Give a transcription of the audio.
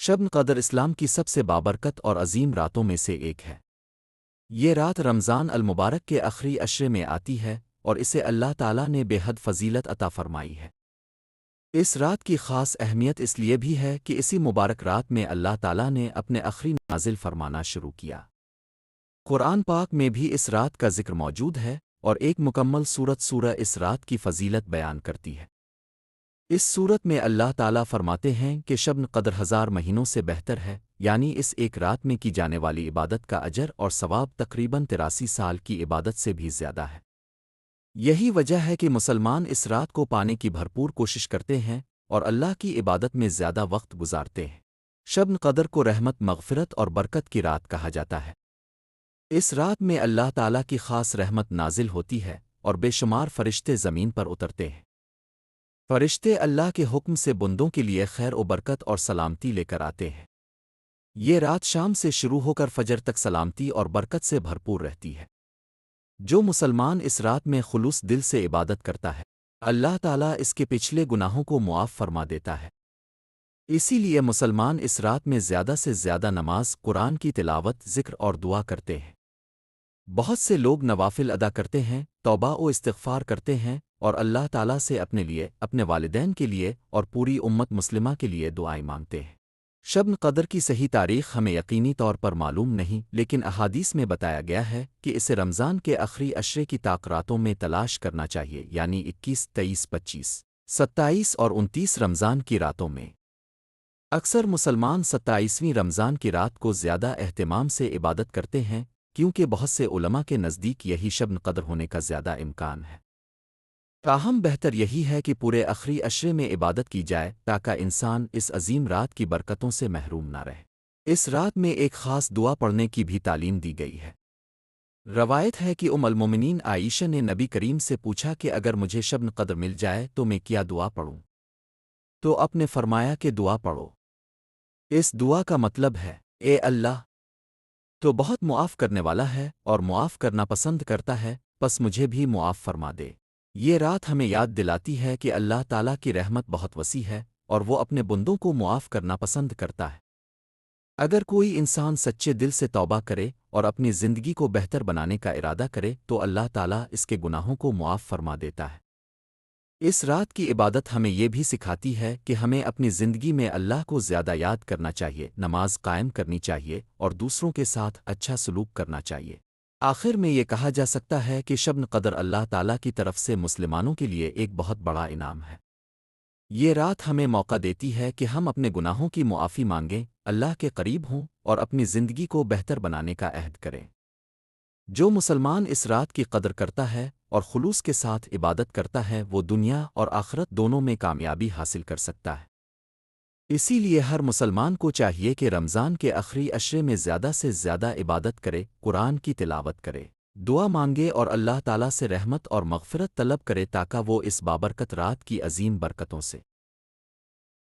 شب قدر اسلام کی سب سے بابرکت اور عظیم راتوں میں سے ایک ہے۔ یہ رات رمضان المبارک کے آخری عشرے میں آتی ہے اور اسے اللہ تعالیٰ نے بے حد فضیلت عطا فرمائی ہے۔ اس رات کی خاص اہمیت اس لیے بھی ہے کہ اسی مبارک رات میں اللہ تعالیٰ نے اپنے آخری نازل فرمانا شروع کیا۔ قرآن پاک میں بھی اس رات کا ذکر موجود ہے اور ایک مکمل سورہ اس رات کی فضیلت بیان کرتی ہے۔ اس صورت میں اللہ تعالیٰ فرماتے ہیں کہ شب قدر 1000 مہینوں سے بہتر ہے، یعنی اس ایک رات میں کی جانے والی عبادت کا اجر اور ثواب تقریباً 83 سال کی عبادت سے بھی زیادہ ہے۔ یہی وجہ ہے کہ مسلمان اس رات کو پانے کی بھرپور کوشش کرتے ہیں اور اللہ کی عبادت میں زیادہ وقت گزارتے ہیں۔ شب قدر کو رحمت، مغفرت اور برکت کی رات کہا جاتا ہے۔ اس رات میں اللہ تعالیٰ کی خاص رحمت نازل ہوتی ہے اور بے شمار فرشتے زمین پر اترتے ہیں۔ فرشتے اللہ کے حکم سے بندوں کے لیے خیر و برکت اور سلامتی لے کر آتے ہیں۔ یہ رات شام سے شروع ہو کر فجر تک سلامتی اور برکت سے بھرپور رہتی ہے۔ جو مسلمان اس رات میں خلوص دل سے عبادت کرتا ہے، اللہ تعالیٰ اس کے پچھلے گناہوں کو معاف فرما دیتا ہے۔ اسی لیے مسلمان اس رات میں زیادہ سے زیادہ نماز، قرآن کی تلاوت، ذکر اور دعا کرتے ہیں۔ بہت سے لوگ نوافل ادا کرتے ہیں، توبہ و استغفار کرتے ہیں اور اللہ تعالیٰ سے اپنے لیے، اپنے والدین کے لیے اور پوری امت مسلمہ کے لیے دعائیں مانگتے ہیں۔ شب قدر کی صحیح تاریخ ہمیں یقینی طور پر معلوم نہیں، لیکن احادیث میں بتایا گیا ہے کہ اسے رمضان کے آخری عشرے کی راتوں میں تلاش کرنا چاہیے، یعنی 21، 23، 25، 27 اور 29 رمضان کی راتوں میں۔ اکثر مسلمان 27ویں رمضان کی رات کو زیادہ اہتمام سے عبادت کرتے ہیں، کیونکہ بہت سے علماء کے نزدیک یہی شب قدر ہونے کا زیادہ امکان ہے۔ تاہم بہتر یہی ہے کہ پورے آخری عشرے میں عبادت کی جائے تاکہ انسان اس عظیم رات کی برکتوں سے محروم نہ رہے۔ اس رات میں ایک خاص دعا پڑھنے کی بھی تعلیم دی گئی ہے۔ روایت ہے کہ المومنین عائشہ نے نبی کریم سے پوچھا کہ اگر مجھے شب قدر مل جائے تو میں کیا دعا پڑھوں؟ تو آپ نے فرمایا کہ دعا پڑھو۔ اس دعا کا مطلب ہے، اے اللہ تو بہت معاف کرنے والا ہے اور معاف کرنا پسند کرتا ہے، پس مجھے بھی معاف فرما دے۔ یہ رات ہمیں یاد دلاتی ہے کہ اللہ تعالیٰ کی رحمت بہت وسیع ہے اور وہ اپنے بندوں کو معاف کرنا پسند کرتا ہے۔ اگر کوئی انسان سچے دل سے توبہ کرے اور اپنی زندگی کو بہتر بنانے کا ارادہ کرے تو اللہ تعالیٰ اس کے گناہوں کو معاف فرما دیتا ہے۔ اس رات کی عبادت ہمیں یہ بھی سکھاتی ہے کہ ہمیں اپنی زندگی میں اللہ کو زیادہ یاد کرنا چاہیے، نماز قائم کرنی چاہیے اور دوسروں کے ساتھ اچھا سلوک کرنا چاہیے۔ آخر میں یہ کہا جا سکتا ہے کہ شب قدر اللہ تعالیٰ کی طرف سے مسلمانوں کے لیے ایک بہت بڑا انعام ہے۔ یہ رات ہمیں موقع دیتی ہے کہ ہم اپنے گناہوں کی معافی مانگیں، اللہ کے قریب ہوں اور اپنی زندگی کو بہتر بنانے کا عہد کریں۔ جو مسلمان اس رات کی قدر کرتا ہے اور خلوص کے ساتھ عبادت کرتا ہے، وہ دنیا اور آخرت دونوں میں کامیابی حاصل کر سکتا ہے۔ اسی لیے ہر مسلمان کو چاہیے کہ رمضان کے آخری عشرے میں زیادہ سے زیادہ عبادت کرے، قرآن کی تلاوت کرے، دعا مانگے اور اللہ تعالیٰ سے رحمت اور مغفرت طلب کرے تاکہ وہ اس بابرکت رات کی عظیم برکتوں سے